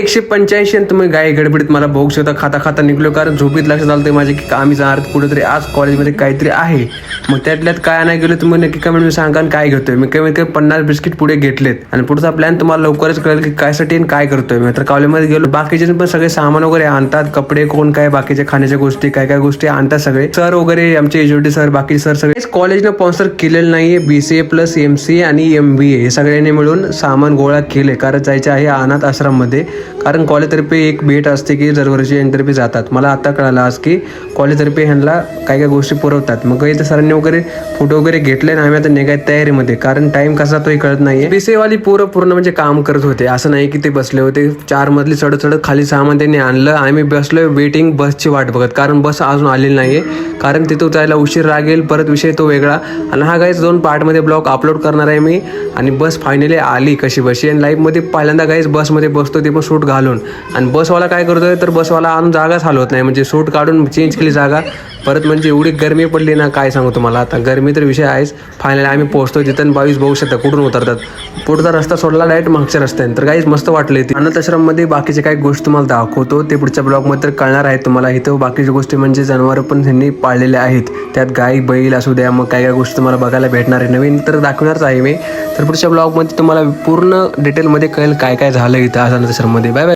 185 आणि तुम्ही गाय गडबडीत मला बघू शकता खाता खाता निघलो, कारण झोपीत लक्षात आलं ते माझे की आम्ही जाणार कुठेतरी आज कॉलेजमध्ये काहीतरी आहे. मग त्यातल्यात काय नाही गेलो तुम्ही नक्की कमेंट मध्ये सांगा काय घेतोय. मी कमीत कमी 50 बिस्किट पुढे घेतलेत आणि पुढचा प्लॅन तुम्हाला लवकरच कळेल की कायसाठी आणि काय करतोय. मी तर कॉलेजमध्ये गेलो, बाकीचे पण सगळे सामान वगैरे आणतात, कपडे कोण काय बाकीच्या खाण्याच्या गोष्टी काय काय गोष्टी आणतात सगळे सर वगैरे आमचे एज्युटी सर बाकीचे सर सगळे. कॉलेजनं स्पॉन्सर केलेलं नाहीये, BCA प्लस MCA आणि MBA हे सगळ्यांनी मिळून सामान गोळा केले, कारण जायचे आहे अनाथ आश्रममध्ये. कारण कॉलेजतर्फे एक भेट असते की दरवर्षी यांतर्फे जातात. मला आता कळालं आज की कॉलेजतर्फे ह्यांना काय काय गोष्टी पुरवतात. मग इथं सरांनी वगैरे फोटो वगैरे घेतले आणि आम्ही आता निघायच्या तयारीमध्ये, कारण टाइम कसा तोही कळत नाहीये. BCA वाली पूर्ण म्हणजे काम करत होते, असं नाही की ते बसले होते. 4 मजली चढत खाली सामान त्यांनी आणलं. आम्ही बसलोय वेटिंग बसची वाट बघत, कारण बस अजून आलेली नाहीये, कारण तिथं जायला उशीर लागेल. परत विषय तो वेगळा. आणि हा गाईज 2 पार्टमध्ये ब्लॉग अपलोड करणार आहे मी. आणि बस फायनली आली कशी बशी, आणि लाईफमध्ये पहिल्यांदा गाईज बसमध्ये बसतो, ते पण सूट घालून. आणि बसवाला काय करतोय तर बसवाला आणून जागाच हलवत नाही, म्हणजे सूट काढून चेंज केली जागा. परत म्हणजे एवढी गरमी पडली ना काय सांगू तुम्हाला. आता गरमी तर विषय आहेच. फायनली आम्ही पोहोचतो तिथं. 22 बघू शकता कुठून उतरतात. पुढचा रस्ता सोडला डायरेक्ट मागच्या रस्त्याने. तर काहीच मस्त वाटलं. अनाथ आश्रममध्ये बाकीचे काही गोष्टी तुम्हाला दाखवतो, ते पुढच्या ब्लॉगमध्ये तर कळणार आहे तुम्हाला. इथं बाकीच्या गोष्टी म्हणजे जनावरं पण त्यांनी पाळलेले आहेत, त्यात गाय बैल असू द्या, मग काय काय गोष्टी तुम्हाला बघायला भेटणार आहे. नवीन तर दाखवणारच आहे मी. तर पुढच्या ब्लॉगमध्ये तुम्हाला पूर्ण डिटेलमध्ये कळेल काय काय झालं इथं अनाथ आश्रममध्ये. Bye bye.